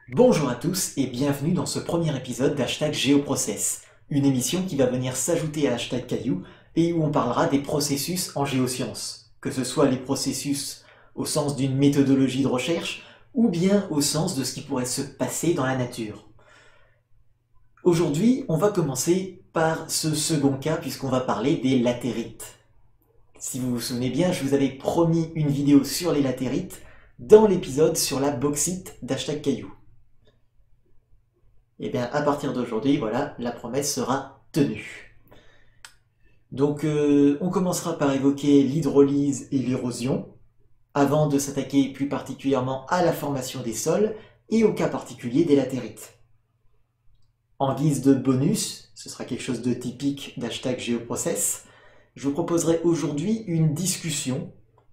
Bonjour à tous et bienvenue dans ce premier épisode d'Hashtag Géoprocess, une émission qui va venir s'ajouter à Hashtag Caillou et où on parlera des processus en géosciences, que ce soit les processus au sens d'une méthodologie de recherche ou bien au sens de ce qui pourrait se passer dans la nature. Aujourd'hui, on va commencer par ce second cas puisqu'on va parler des latérites. Si vous vous souvenez bien, je vous avais promis une vidéo sur les latérites dans l'épisode sur la bauxite d'Hashtag Caillou. Et bien à partir d'aujourd'hui, voilà, la promesse sera tenue. Donc on commencera par évoquer l'hydrolyse et l'érosion, avant de s'attaquer plus particulièrement à la formation des sols et au cas particulier des latérites. En guise de bonus, ce sera quelque chose de typique d'Hashtag Géoprocess, je vous proposerai aujourd'hui une discussion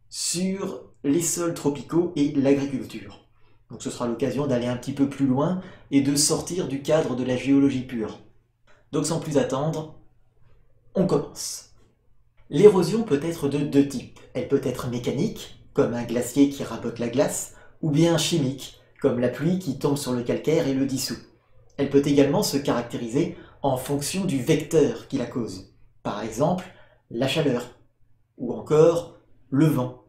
sur les sols tropicaux et l'agriculture. Donc ce sera l'occasion d'aller un petit peu plus loin et de sortir du cadre de la géologie pure. Donc sans plus attendre, on commence. L'érosion peut être de deux types. Elle peut être mécanique, comme un glacier qui rabote la glace, ou bien chimique, comme la pluie qui tombe sur le calcaire et le dissout. Elle peut également se caractériser en fonction du vecteur qui la cause. Par exemple, la chaleur, ou encore le vent,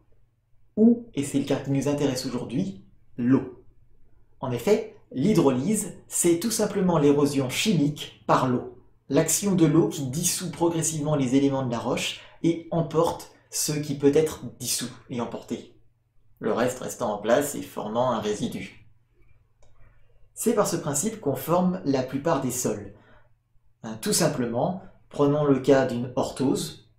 ou, et c'est le cas qui nous intéresse aujourd'hui, l'eau. En effet, l'hydrolyse, c'est tout simplement l'érosion chimique par l'eau. L'action de l'eau qui dissout progressivement les éléments de la roche et emporte ce qui peut être dissous et emporté. Le reste restant en place et formant un résidu. C'est par ce principe qu'on forme la plupart des sols. Tout simplement, prenons le cas d'une orthose.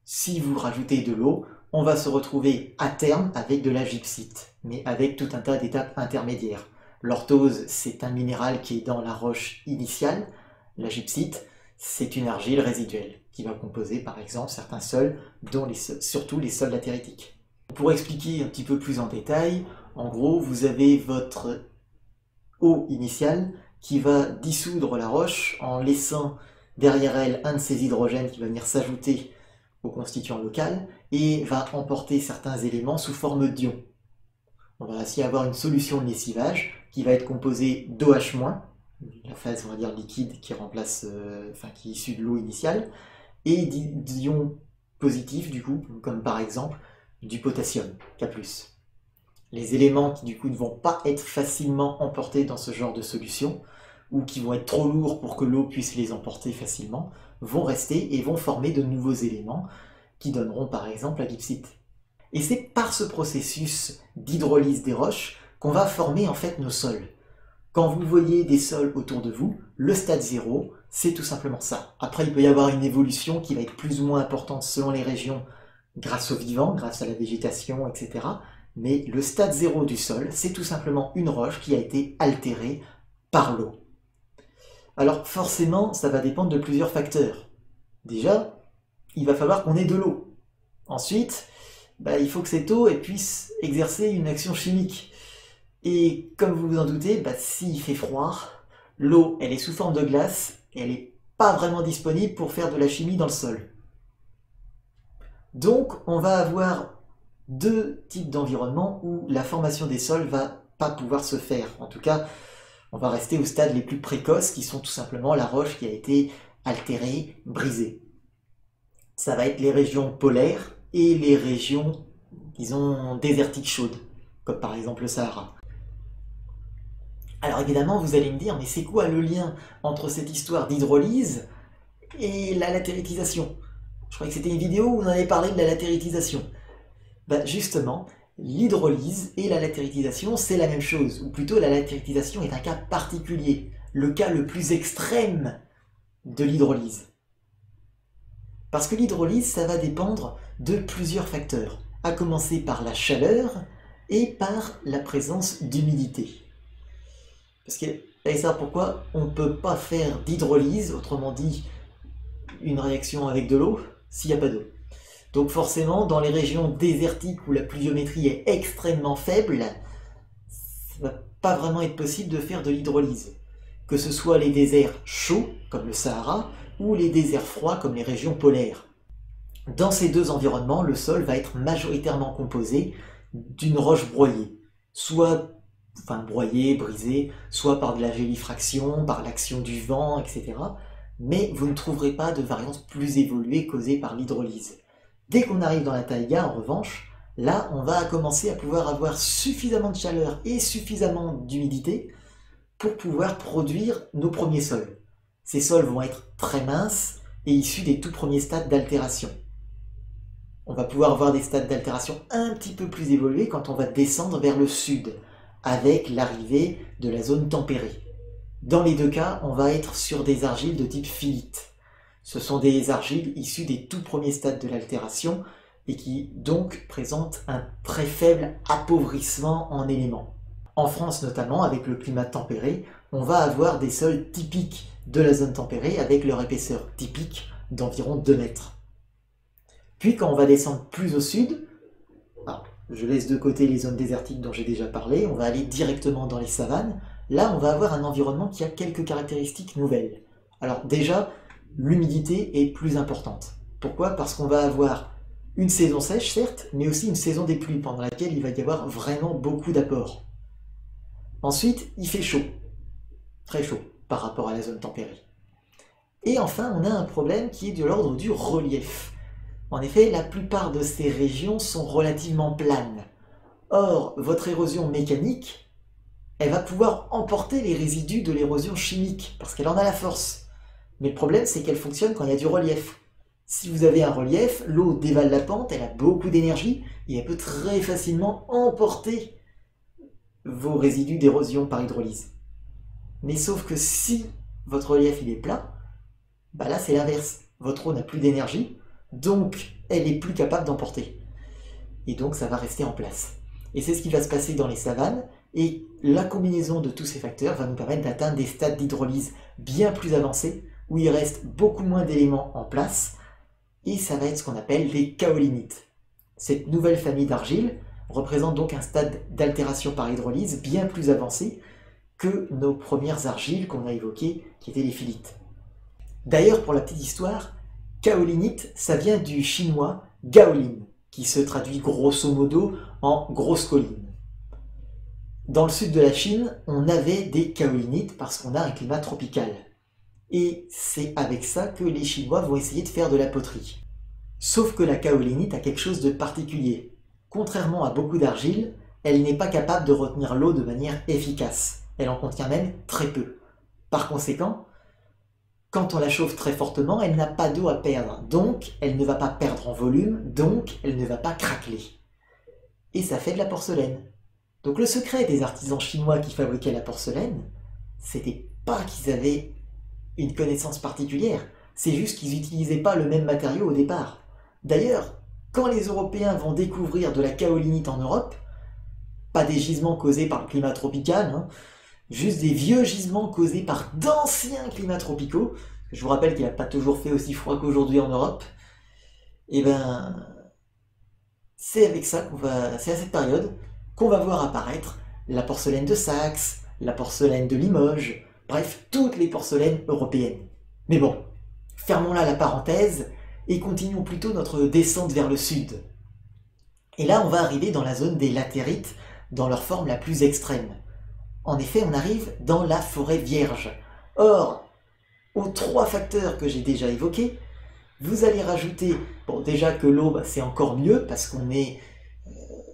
Si vous rajoutez de l'eau, on va se retrouver à terme avec de la gypsite, mais avec tout un tas d'étapes intermédiaires. L'orthose, c'est un minéral qui est dans la roche initiale. La gypsite, c'est une argile résiduelle qui va composer par exemple certains sols, surtout les sols latéritiques. Pour expliquer un petit peu plus en détail, en gros, vous avez votre eau initiale qui va dissoudre la roche en laissant derrière elle un de ces hydrogènes qui va venir s'ajouter au constituant local et va emporter certains éléments sous forme d'ions. On va ainsi avoir une solution de lessivage qui va être composée d'OH-, la phase on va dire liquide qui remplace, qui est issue de l'eau initiale, et d'ions positifs du coup, comme par exemple du potassium, K+. Les éléments qui du coup ne vont pas être facilement emportés dans ce genre de solution, ou qui vont être trop lourds pour que l'eau puisse les emporter facilement, vont rester et vont former de nouveaux éléments qui donneront par exemple la gypsite. Et c'est par ce processus d'hydrolyse des roches qu'on va former en fait nos sols. Quand vous voyez des sols autour de vous, le stade 0, c'est tout simplement ça. Après, il peut y avoir une évolution qui va être plus ou moins importante selon les régions, grâce au vivant, grâce à la végétation, etc. Mais le stade 0 du sol, c'est tout simplement une roche qui a été altérée par l'eau. Alors forcément, ça va dépendre de plusieurs facteurs. Déjà, il va falloir qu'on ait de l'eau. Ensuite, il faut que cette eau puisse exercer une action chimique. Et comme vous vous en doutez, s'il fait froid, l'eau elle est sous forme de glace et elle n'est pas vraiment disponible pour faire de la chimie dans le sol. Donc on va avoir deux types d'environnements où la formation des sols va pas pouvoir se faire. En tout cas, on va rester aux stades les plus précoces qui sont tout simplement la roche qui a été altérée, brisée. Ça va être les régions polaires et les régions, disons, désertiques chaudes, comme par exemple le Sahara. Alors évidemment, vous allez me dire, mais c'est quoi le lien entre cette histoire d'hydrolyse et la latéritisation? Je croyais que c'était une vidéo où on avait parlé de la latéritisation. Justement, l'hydrolyse et la latéritisation, c'est la même chose, ou plutôt la latéritisation est un cas particulier, le cas le plus extrême de l'hydrolyse. Parce que l'hydrolyse, ça va dépendre de plusieurs facteurs, à commencer par la chaleur et par la présence d'humidité. Parce que, vous allez savoir pourquoi on ne peut pas faire d'hydrolyse, autrement dit, une réaction avec de l'eau, s'il n'y a pas d'eau. Donc forcément, dans les régions désertiques où la pluviométrie est extrêmement faible, ça ne va pas vraiment être possible de faire de l'hydrolyse. Que ce soit les déserts chauds, comme le Sahara, ou les déserts froids, comme les régions polaires. Dans ces deux environnements, le sol va être majoritairement composé d'une roche broyée, soit broyées, brisées, soit par de la gélifraction, par l'action du vent, etc. Mais vous ne trouverez pas de variantes plus évoluées causées par l'hydrolyse. Dès qu'on arrive dans la taïga, en revanche, là, on va commencer à pouvoir avoir suffisamment de chaleur et suffisamment d'humidité pour pouvoir produire nos premiers sols. Ces sols vont être très minces et issus des tout premiers stades d'altération. On va pouvoir avoir des stades d'altération un petit peu plus évolués quand on va descendre vers le sud, avec l'arrivée de la zone tempérée. Dans les deux cas, on va être sur des argiles de type phyllite. Ce sont des argiles issues des tout premiers stades de l'altération et qui donc présentent un très faible appauvrissement en éléments. En France notamment, avec le climat tempéré, on va avoir des sols typiques de la zone tempérée avec leur épaisseur typique d'environ 2 mètres. Puis quand on va descendre plus au sud, alors, je laisse de côté les zones désertiques dont j'ai déjà parlé, on va aller directement dans les savanes. Là, on va avoir un environnement qui a quelques caractéristiques nouvelles. Alors déjà, l'humidité est plus importante. Pourquoi? Parce qu'on va avoir une saison sèche, certes, mais aussi une saison des pluies, pendant laquelle il va y avoir vraiment beaucoup d'apports. Ensuite, il fait chaud. Très chaud, par rapport à la zone tempérée. Et enfin, on a un problème qui est de l'ordre du relief. En effet, la plupart de ces régions sont relativement planes. Or, votre érosion mécanique, elle va pouvoir emporter les résidus de l'érosion chimique, parce qu'elle en a la force. Mais le problème, c'est qu'elle fonctionne quand il y a du relief. Si vous avez un relief, l'eau dévale la pente, elle a beaucoup d'énergie, et elle peut très facilement emporter vos résidus d'érosion par hydrolyse. Mais sauf que si votre relief il est plat, bah là c'est l'inverse. Votre eau n'a plus d'énergie, donc elle est plus capable d'emporter. Et donc ça va rester en place. Et c'est ce qui va se passer dans les savanes, et la combinaison de tous ces facteurs va nous permettre d'atteindre des stades d'hydrolyse bien plus avancés, où il reste beaucoup moins d'éléments en place, et ça va être ce qu'on appelle les kaolinites. Cette nouvelle famille d'argiles représente donc un stade d'altération par hydrolyse bien plus avancé que nos premières argiles qu'on a évoquées, qui étaient les phyllites. D'ailleurs, pour la petite histoire, kaolinite, ça vient du chinois gaolin, qui se traduit grosso modo en grosse colline. Dans le sud de la Chine, on avait des kaolinites parce qu'on a un climat tropical. Et c'est avec ça que les Chinois vont essayer de faire de la poterie. Sauf que la kaolinite a quelque chose de particulier. Contrairement à beaucoup d'argiles, elle n'est pas capable de retenir l'eau de manière efficace. Elle en contient même très peu. Par conséquent, quand on la chauffe très fortement, elle n'a pas d'eau à perdre. Donc, elle ne va pas perdre en volume, donc elle ne va pas craqueler. Et ça fait de la porcelaine. Donc le secret des artisans chinois qui fabriquaient la porcelaine, c'était pas qu'ils avaient une connaissance particulière, c'est juste qu'ils n'utilisaient pas le même matériau au départ. D'ailleurs, quand les Européens vont découvrir de la kaolinite en Europe, pas des gisements causés par le climat tropical, juste des vieux gisements causés par d'anciens climats tropicaux, je vous rappelle qu'il n'a pas toujours fait aussi froid qu'aujourd'hui en Europe, et ben c'est avec ça c'est à cette période qu'on va voir apparaître la porcelaine de Saxe, la porcelaine de Limoges, bref, toutes les porcelaines européennes. Mais bon, fermons là la parenthèse et continuons plutôt notre descente vers le sud. Et là, on va arriver dans la zone des latérites, dans leur forme la plus extrême. En effet, on arrive dans la forêt vierge. Or, aux 3 facteurs que j'ai déjà évoqués, vous allez rajouter, bon déjà que l'eau, c'est encore mieux, parce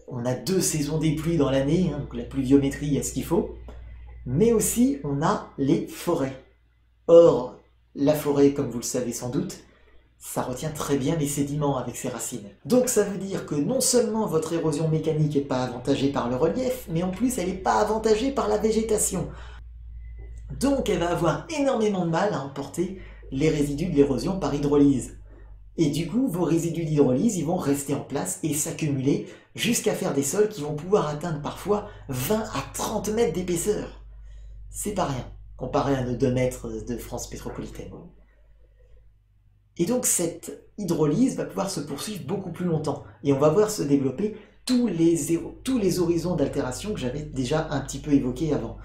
on a 2 saisons des pluies dans l'année, donc la pluviométrie, il y a ce qu'il faut, mais aussi on a les forêts. Or, la forêt, comme vous le savez sans doute, ça retient très bien les sédiments avec ses racines. Donc ça veut dire que non seulement votre érosion mécanique n'est pas avantagée par le relief, mais en plus elle n'est pas avantagée par la végétation. Donc elle va avoir énormément de mal à emporter les résidus de l'érosion par hydrolyse. Et du coup, vos résidus d'hydrolyse, ils vont rester en place et s'accumuler jusqu'à faire des sols qui vont pouvoir atteindre parfois 20 à 30 mètres d'épaisseur. C'est pas rien, comparé à nos 2 mètres de France métropolitaine. Et donc cette hydrolyse va pouvoir se poursuivre beaucoup plus longtemps. Et on va voir se développer tous les horizons d'altération que j'avais déjà un petit peu évoqués avant.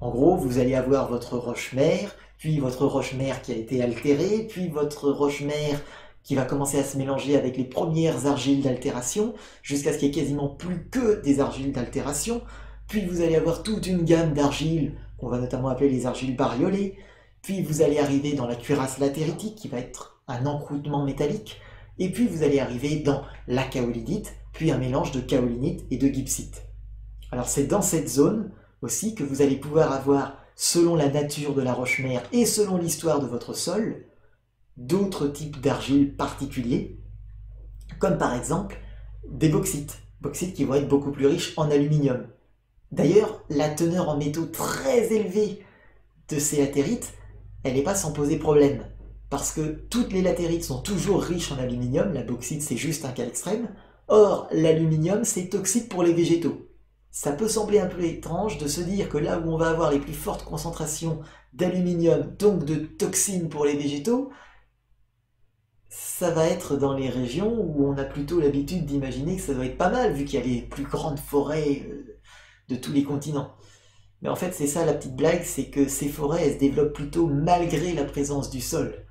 En gros, vous allez avoir votre roche-mère, puis votre roche-mère qui a été altérée, puis votre roche-mère qui va commencer à se mélanger avec les premières argiles d'altération, jusqu'à ce qu'il n'y ait quasiment plus que des argiles d'altération, puis vous allez avoir toute une gamme d'argiles, qu'on va notamment appeler les argiles bariolées, puis vous allez arriver dans la cuirasse latéritique, qui va être un encroûtement métallique, et puis vous allez arriver dans la kaolinite, puis un mélange de kaolinite et de gibbsite. Alors c'est dans cette zone aussi que vous allez pouvoir avoir, selon la nature de la roche-mère et selon l'histoire de votre sol, d'autres types d'argiles particuliers, comme par exemple des bauxites qui vont être beaucoup plus riches en aluminium. D'ailleurs, la teneur en métaux très élevée de ces latérites, elle n'est pas sans poser problème, parce que toutes les latérites sont toujours riches en aluminium, la bauxite c'est juste un cas extrême, or l'aluminium c'est toxique pour les végétaux. Ça peut sembler un peu étrange de se dire que là où on va avoir les plus fortes concentrations d'aluminium, donc de toxines pour les végétaux, ça va être dans les régions où on a plutôt l'habitude d'imaginer que ça doit être pas mal, vu qu'il y a les plus grandes forêts de tous les continents. Mais en fait, c'est ça la petite blague, c'est que ces forêts, elles se développent plutôt malgré la présence du sol,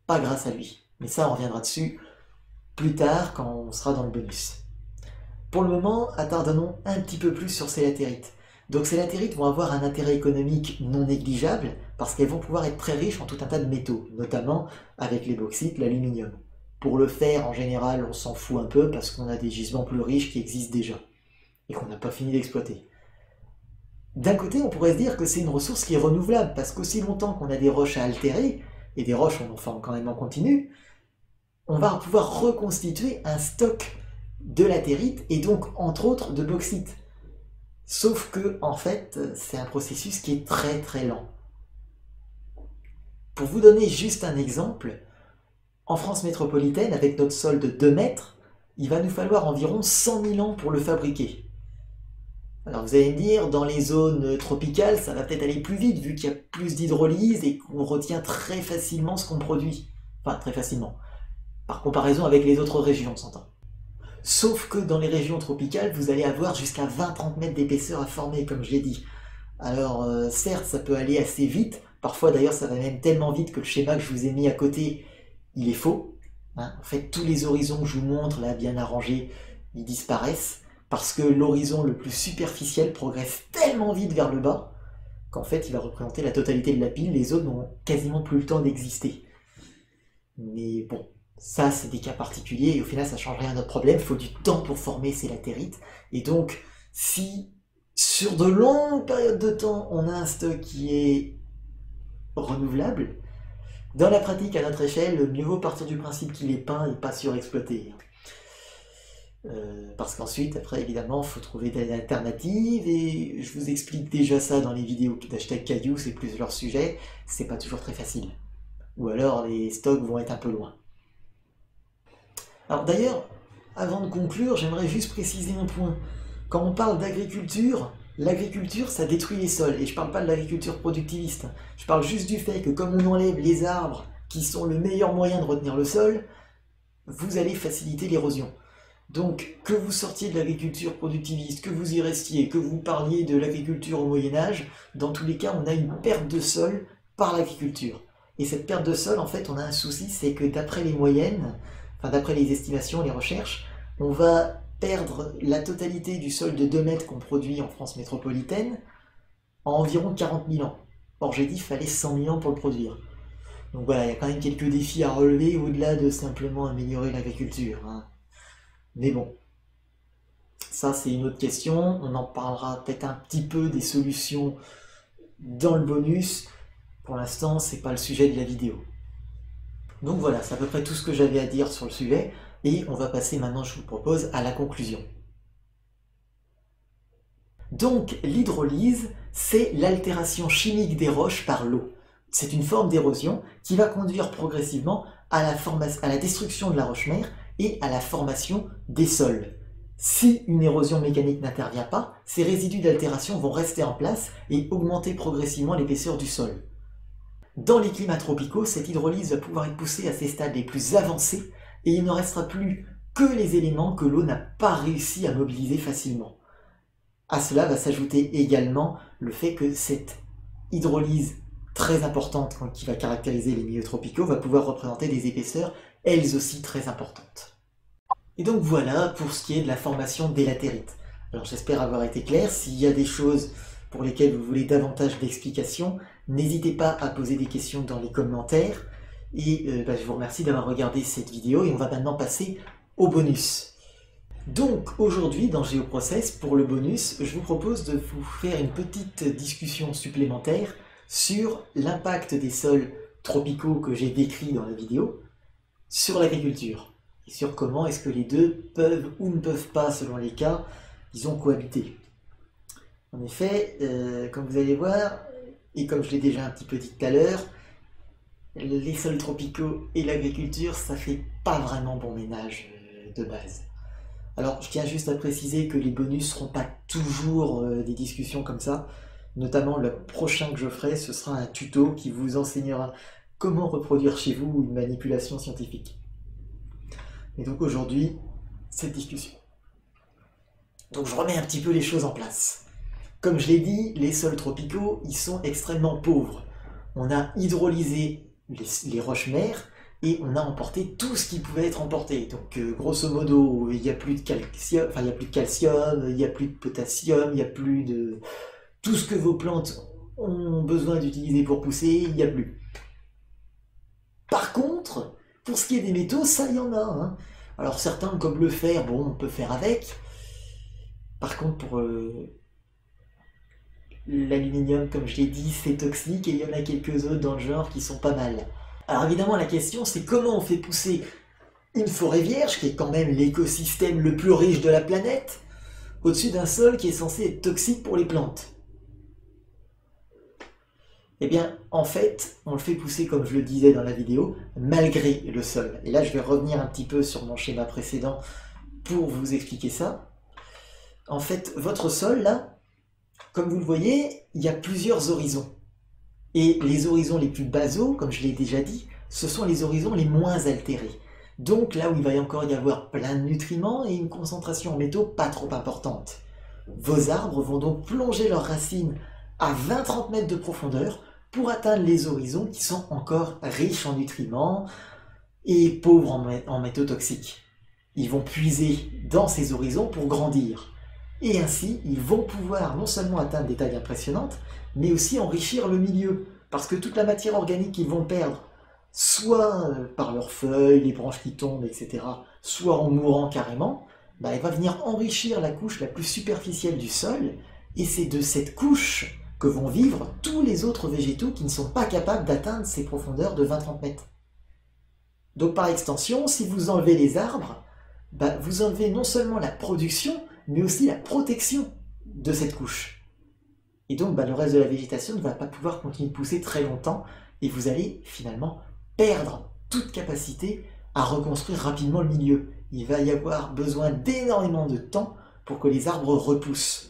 pas grâce à lui. Mais ça, on reviendra dessus plus tard, quand on sera dans le bonus. Pour le moment, attardons un petit peu plus sur ces latérites. Donc ces latérites vont avoir un intérêt économique non négligeable, parce qu'elles vont pouvoir être très riches en tout un tas de métaux, notamment avec les bauxites, l'aluminium. Pour le fer, en général, on s'en fout un peu, parce qu'on a des gisements plus riches qui existent déjà, et qu'on n'a pas fini d'exploiter. D'un côté, on pourrait se dire que c'est une ressource qui est renouvelable, parce qu'aussi longtemps qu'on a des roches à altérer, et des roches on en forme quand même en continu, on va pouvoir reconstituer un stock de latérite, et donc entre autres de bauxite. Sauf que, en fait, c'est un processus qui est très très lent. Pour vous donner juste un exemple, en France métropolitaine, avec notre sol de 2 mètres, il va nous falloir environ 100 000 ans pour le fabriquer. Alors vous allez me dire, dans les zones tropicales, ça va peut-être aller plus vite, vu qu'il y a plus d'hydrolyse et qu'on retient très facilement ce qu'on produit. Enfin, très facilement. Par comparaison avec les autres régions, on s'entend. Sauf que dans les régions tropicales, vous allez avoir jusqu'à 20-30 mètres d'épaisseur à former, comme je l'ai dit. Alors certes, ça peut aller assez vite, parfois d'ailleurs ça va même tellement vite que le schéma que je vous ai mis à côté, il est faux. En fait, tous les horizons que je vous montre, là, bien arrangés, ils disparaissent, parce que l'horizon le plus superficiel progresse tellement vite vers le bas, qu'en fait il va représenter la totalité de la pile, les autres n'ont quasiment plus le temps d'exister. Mais bon, ça, c'est des cas particuliers, et au final, ça ne change rien à notre problème. Il faut du temps pour former ces latérites. Et donc, si sur de longues périodes de temps, on a un stock qui est renouvelable, dans la pratique, à notre échelle, mieux vaut partir du principe qu'il est peint et pas surexploité. Parce qu'ensuite, après, évidemment, il faut trouver des alternatives, et je vous explique déjà ça dans les vidéos d'Hashtag Caillou, c'est plus leur sujet, c'est pas toujours très facile. Ou alors, les stocks vont être un peu loin. Alors d'ailleurs, avant de conclure, j'aimerais juste préciser un point. Quand on parle d'agriculture, l'agriculture ça détruit les sols, et je parle pas de l'agriculture productiviste. Je parle juste du fait que comme on enlève les arbres, qui sont le meilleur moyen de retenir le sol, vous allez faciliter l'érosion. Donc que vous sortiez de l'agriculture productiviste, que vous y restiez, que vous parliez de l'agriculture au Moyen-Âge, dans tous les cas on a une perte de sol par l'agriculture. Et cette perte de sol, en fait, on a un souci, c'est que d'après les moyennes, enfin d'après les estimations, les recherches, on va perdre la totalité du sol de 2 mètres qu'on produit en France métropolitaine en environ 40 000 ans. Or j'ai dit qu'il fallait 100 000 ans pour le produire. Donc voilà, il y a quand même quelques défis à relever au-delà de simplement améliorer l'agriculture. Mais bon, ça c'est une autre question, on en parlera peut-être un petit peu des solutions dans le bonus. Pour l'instant, c'est pas le sujet de la vidéo. Donc voilà, c'est à peu près tout ce que j'avais à dire sur le sujet, et on va passer maintenant, je vous propose, à la conclusion. Donc l'hydrolyse, c'est l'altération chimique des roches par l'eau. C'est une forme d'érosion qui va conduire progressivement à la destruction de la roche-mère et à la formation des sols. Si une érosion mécanique n'intervient pas, ces résidus d'altération vont rester en place et augmenter progressivement l'épaisseur du sol. Dans les climats tropicaux, cette hydrolyse va pouvoir être poussée à ses stades les plus avancés et il ne restera plus que les éléments que l'eau n'a pas réussi à mobiliser facilement. À cela va s'ajouter également le fait que cette hydrolyse très importante qui va caractériser les milieux tropicaux va pouvoir représenter des épaisseurs elles aussi très importantes. Et donc voilà pour ce qui est de la formation des latérites. Alors j'espère avoir été clair. S'il y a des choses pour lesquelles vous voulez davantage d'explications, n'hésitez pas à poser des questions dans les commentaires. Et je vous remercie d'avoir regardé cette vidéo et on va maintenant passer au bonus. Donc aujourd'hui dans GeoProcess, pour le bonus, je vous propose de vous faire une petite discussion supplémentaire sur l'impact des sols tropicaux que j'ai décrits dans la vidéo sur l'agriculture et sur comment est-ce que les deux peuvent ou ne peuvent pas, selon les cas, disons, cohabiter. En effet, comme vous allez voir, et comme je l'ai déjà un petit peu dit tout à l'heure, les sols tropicaux et l'agriculture, ça fait pas vraiment bon ménage de base. Alors, je tiens juste à préciser que les bonus ne seront pas toujours des discussions comme ça. Notamment, le prochain que je ferai, ce sera un tuto qui vous enseignera comment reproduire chez vous une manipulation scientifique. Et donc aujourd'hui, cette discussion. Donc je remets un petit peu les choses en place. Comme je l'ai dit, les sols tropicaux, ils sont extrêmement pauvres. On a hydrolysé les roches-mères et on a emporté tout ce qui pouvait être emporté. Donc grosso modo, il n'y a plus de calcium, il n'y a plus de potassium, il n'y a plus de... Tout ce que vos plantes ont besoin d'utiliser pour pousser, il n'y a plus. Par contre, pour ce qui est des métaux, ça il y en a. Hein. Alors certains, comme le fer, bon, on peut faire avec. Par contre, pour l'aluminium, comme je l'ai dit, c'est toxique et il y en a quelques autres dans le genre qui sont pas mal. Alors évidemment, la question, c'est comment on fait pousser une forêt vierge, qui est quand même l'écosystème le plus riche de la planète, au-dessus d'un sol qui est censé être toxique pour les plantes. Eh bien, en fait, on le fait pousser, comme je le disais dans la vidéo, malgré le sol. Et là, je vais revenir un petit peu sur mon schéma précédent pour vous expliquer ça. En fait, votre sol, là, comme vous le voyez, il y a plusieurs horizons. Et les horizons les plus basaux, comme je l'ai déjà dit, ce sont les horizons les moins altérés. Donc là où il va encore y avoir plein de nutriments et une concentration en métaux pas trop importante. Vos arbres vont donc plonger leurs racines à 20-30 mètres de profondeur pour atteindre les horizons qui sont encore riches en nutriments et pauvres en métaux toxiques. Ils vont puiser dans ces horizons pour grandir. Et ainsi, ils vont pouvoir non seulement atteindre des tailles impressionnantes, mais aussi enrichir le milieu. Parce que toute la matière organique qu'ils vont perdre, soit par leurs feuilles, les branches qui tombent, etc., soit en mourant carrément, elle va venir enrichir la couche la plus superficielle du sol, et c'est de cette couche que vont vivre tous les autres végétaux qui ne sont pas capables d'atteindre ces profondeurs de 20-30 mètres. Donc par extension, si vous enlevez les arbres, vous enlevez non seulement la production, mais aussi la protection de cette couche. Et donc le reste de la végétation ne va pas pouvoir continuer de pousser très longtemps, et vous allez finalement perdre toute capacité à reconstruire rapidement le milieu. Il va y avoir besoin d'énormément de temps pour que les arbres repoussent.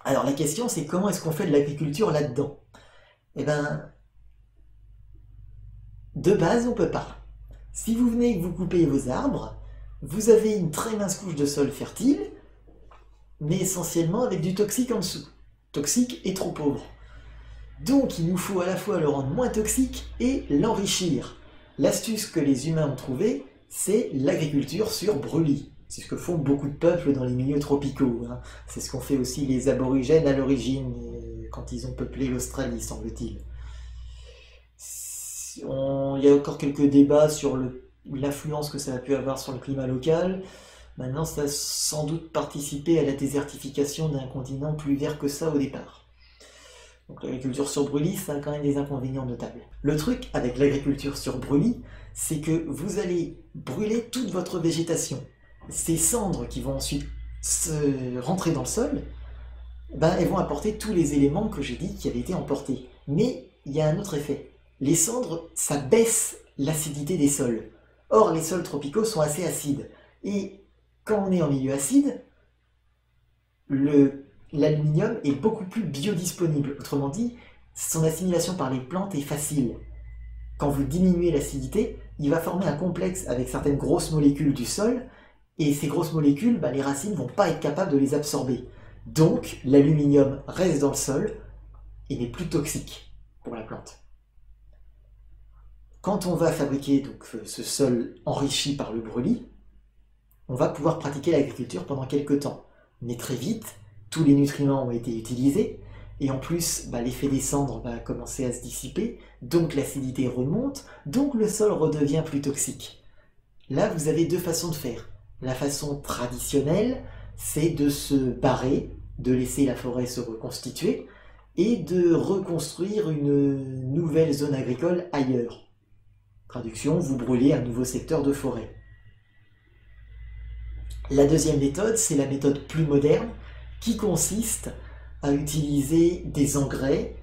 Alors la question, c'est comment est-ce qu'on fait de l'agriculture là-dedans? Eh bien, de base, on ne peut pas. Si vous venez et que vous coupez vos arbres, vous avez une très mince couche de sol fertile, mais essentiellement avec du toxique en dessous. Toxique et trop pauvre. Donc il nous faut à la fois le rendre moins toxique et l'enrichir. L'astuce que les humains ont trouvée, c'est l'agriculture sur brûlis. C'est ce que font beaucoup de peuples dans les milieux tropicaux. Hein. C'est ce qu'ont fait aussi les aborigènes à l'origine, quand ils ont peuplé l'Australie, semble-t-il. Il y a encore quelques débats sur l'influence que ça a pu avoir sur le climat local. Maintenant, ça a sans doute participé à la désertification d'un continent plus vert que ça au départ. Donc l'agriculture sur brûlis, ça a quand même des inconvénients notables. Le truc avec l'agriculture sur brûlis, c'est que vous allez brûler toute votre végétation. Ces cendres qui vont ensuite rentrer dans le sol, elles vont apporter tous les éléments que j'ai dit qui avaient été emportés. Mais il y a un autre effet. Les cendres, ça baisse l'acidité des sols. Or, les sols tropicaux sont assez acides. Et quand on est en milieu acide, l'aluminium est beaucoup plus biodisponible. Autrement dit, son assimilation par les plantes est facile. Quand vous diminuez l'acidité, il va former un complexe avec certaines grosses molécules du sol, et ces grosses molécules, les racines ne vont pas être capables de les absorber. Donc, l'aluminium reste dans le sol et n'est plus toxique pour la plante. Quand on va fabriquer donc, ce sol enrichi par le brûlis, on va pouvoir pratiquer l'agriculture pendant quelques temps. Mais très vite, tous les nutriments ont été utilisés, et en plus, l'effet des cendres va commencer à se dissiper, donc l'acidité remonte, donc le sol redevient plus toxique. Là, vous avez deux façons de faire. La façon traditionnelle, c'est de se barrer, de laisser la forêt se reconstituer, et de reconstruire une nouvelle zone agricole ailleurs. Traduction, vous brûlez un nouveau secteur de forêt. La deuxième méthode, c'est la méthode plus moderne, qui consiste à utiliser des engrais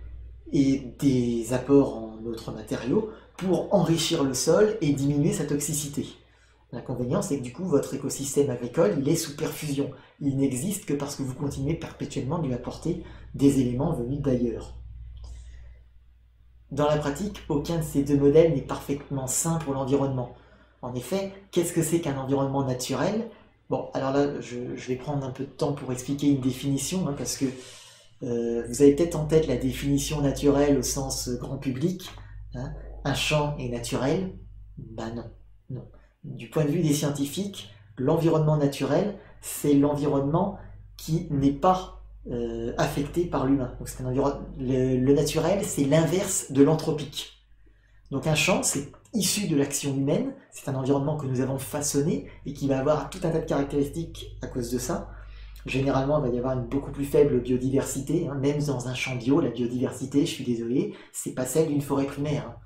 et des apports en autres matériaux pour enrichir le sol et diminuer sa toxicité. L'inconvénient, c'est que du coup, votre écosystème agricole, il est sous perfusion. Il n'existe que parce que vous continuez perpétuellement de lui apporter des éléments venus d'ailleurs. Dans la pratique, aucun de ces deux modèles n'est parfaitement sain pour l'environnement. En effet, qu'est-ce que c'est qu'un environnement naturel? Bon, alors là, je vais prendre un peu de temps pour expliquer une définition, parce que vous avez peut-être en tête la définition naturelle au sens grand public. Un champ est naturel? Non, non. Du point de vue des scientifiques, l'environnement naturel, c'est l'environnement qui n'est pas affecté par l'humain. Donc le naturel, c'est l'inverse de l'anthropique. Donc un champ, c'est issu de l'action humaine, c'est un environnement que nous avons façonné et qui va avoir tout un tas de caractéristiques à cause de ça. Généralement, il va y avoir une beaucoup plus faible biodiversité, même dans un champ bio, la biodiversité, je suis désolé, c'est pas celle d'une forêt primaire.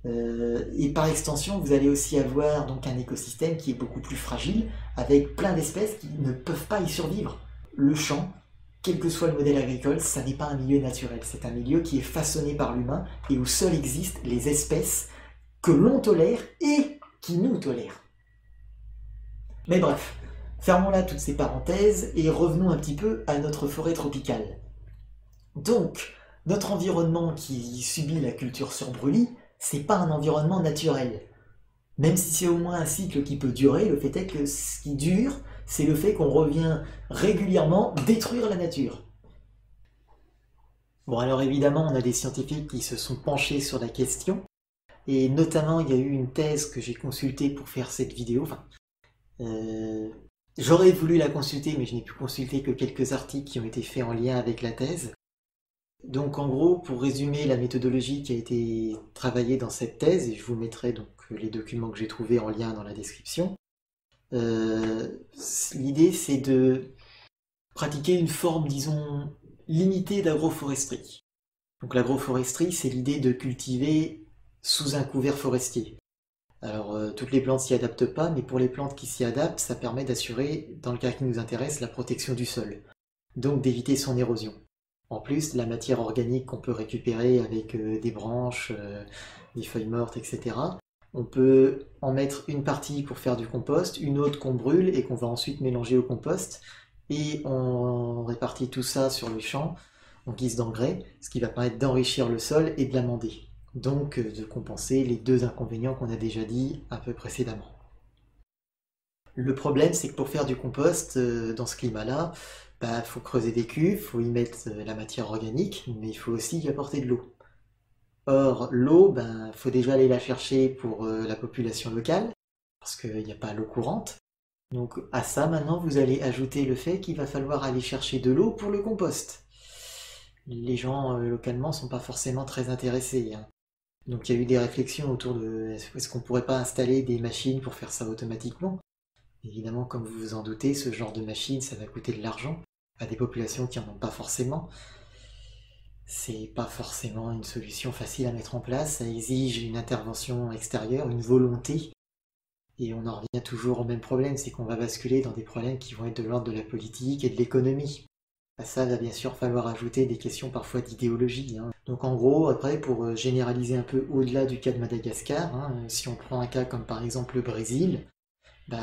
Et par extension, vous allez aussi avoir donc un écosystème qui est beaucoup plus fragile, avec plein d'espèces qui ne peuvent pas y survivre. Le champ, quel que soit le modèle agricole, ça n'est pas un milieu naturel, c'est un milieu qui est façonné par l'humain et où seules existent les espèces que l'on tolère et qui nous tolèrent. Mais bref, fermons là toutes ces parenthèses et revenons un petit peu à notre forêt tropicale. Donc, notre environnement qui subit la culture sur brûlis, c'est pas un environnement naturel. Même si c'est au moins un cycle qui peut durer, le fait est que ce qui dure, c'est le fait qu'on revient régulièrement détruire la nature. Bon, alors évidemment, on a des scientifiques qui se sont penchés sur la question, et notamment, il y a eu une thèse que j'ai consultée pour faire cette vidéo. J'aurais voulu la consulter, mais je n'ai pu consulter que quelques articles qui ont été faits en lien avec la thèse. Donc en gros, pour résumer la méthodologie qui a été travaillée dans cette thèse, et je vous mettrai donc les documents que j'ai trouvés en lien dans la description, l'idée c'est de pratiquer une forme, disons, limitée d'agroforesterie. Donc l'agroforesterie, c'est l'idée de cultiver sous un couvert forestier. Alors toutes les plantes s'y adaptent pas, mais pour les plantes qui s'y adaptent, ça permet d'assurer, dans le cas qui nous intéresse, la protection du sol, donc d'éviter son érosion. En plus, la matière organique qu'on peut récupérer avec des branches, des feuilles mortes, etc., on peut en mettre une partie pour faire du compost, une autre qu'on brûle et qu'on va ensuite mélanger au compost, et on répartit tout ça sur le champ en guise d'engrais, ce qui va permettre d'enrichir le sol et de l'amender, donc de compenser les deux inconvénients qu'on a déjà dit un peu précédemment. Le problème, c'est que pour faire du compost dans ce climat-là, faut creuser des cuves, il faut y mettre la matière organique, mais il faut aussi y apporter de l'eau. Or, l'eau, faut déjà aller la chercher pour la population locale, parce qu'il n'y a pas l'eau courante. Donc à ça, maintenant, vous allez ajouter le fait qu'il va falloir aller chercher de l'eau pour le compost. Les gens localement ne sont pas forcément très intéressés. Donc il y a eu des réflexions autour de est-ce qu'on ne pourrait pas installer des machines pour faire ça automatiquement. Évidemment, comme vous vous en doutez, ce genre de machine, ça va coûter de l'argent à des populations qui n'en ont pas forcément. C'est pas forcément une solution facile à mettre en place, ça exige une intervention extérieure, une volonté, et on en revient toujours au même problème, c'est qu'on va basculer dans des problèmes qui vont être de l'ordre de la politique et de l'économie. À ça va bien sûr falloir ajouter des questions parfois d'idéologie. Donc en gros, après, pour généraliser un peu au-delà du cas de Madagascar, si on prend un cas comme par exemple le Brésil,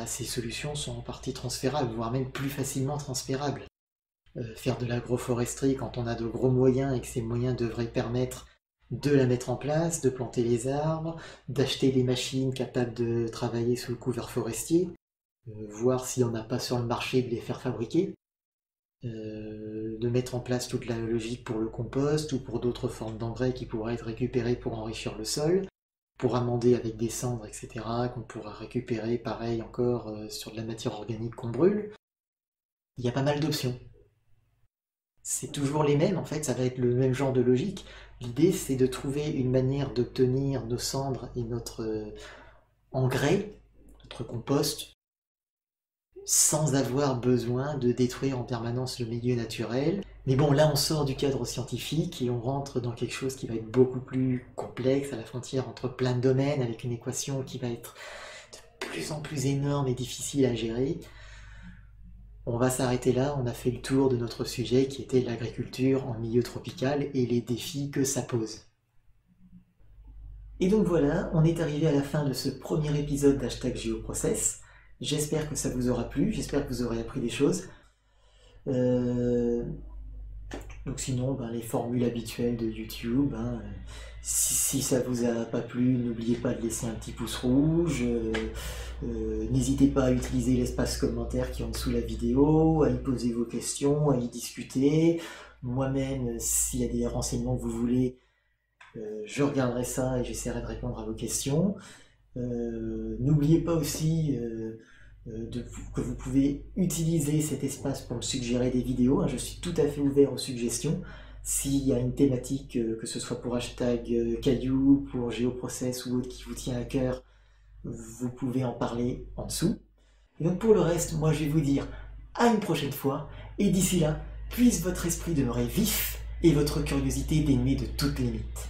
ces solutions sont en partie transférables, voire même plus facilement transférables. Faire de l'agroforesterie quand on a de gros moyens et que ces moyens devraient permettre de la mettre en place, de planter les arbres, d'acheter des machines capables de travailler sous le couvert forestier, voir s'il n'y en a pas sur le marché, de les faire fabriquer, de mettre en place toute la logique pour le compost ou pour d'autres formes d'engrais qui pourraient être récupérés pour enrichir le sol, pour amender avec des cendres, etc., qu'on pourra récupérer, pareil encore, sur de la matière organique qu'on brûle. Il y a pas mal d'options. C'est toujours les mêmes, en fait, ça va être le même genre de logique. L'idée, c'est de trouver une manière d'obtenir nos cendres et notre engrais, notre compost, sans avoir besoin de détruire en permanence le milieu naturel. Mais bon, là on sort du cadre scientifique et on rentre dans quelque chose qui va être beaucoup plus complexe, à la frontière entre plein de domaines, avec une équation qui va être de plus en plus énorme et difficile à gérer. On va s'arrêter là, on a fait le tour de notre sujet qui était l'agriculture en milieu tropical et les défis que ça pose. Et donc voilà, on est arrivé à la fin de ce premier épisode d'GeoProcess. J'espère que ça vous aura plu, j'espère que vous aurez appris des choses. Donc sinon, les formules habituelles de YouTube. Si ça vous a pas plu, n'oubliez pas de laisser un petit pouce rouge. N'hésitez pas à utiliser l'espace commentaire qui est en dessous de la vidéo, à y poser vos questions, à y discuter. Moi-même, s'il y a des renseignements que vous voulez, je regarderai ça et j'essaierai de répondre à vos questions. N'oubliez pas aussi que vous pouvez utiliser cet espace pour me suggérer des vidéos. Je suis tout à fait ouvert aux suggestions. S'il y a une thématique, que ce soit pour #Caillou, pour GeoProcess ou autre qui vous tient à cœur, vous pouvez en parler en dessous. Et donc pour le reste, moi je vais vous dire à une prochaine fois, et d'ici là, puisse votre esprit demeurer vif et votre curiosité dénuée de toute limite.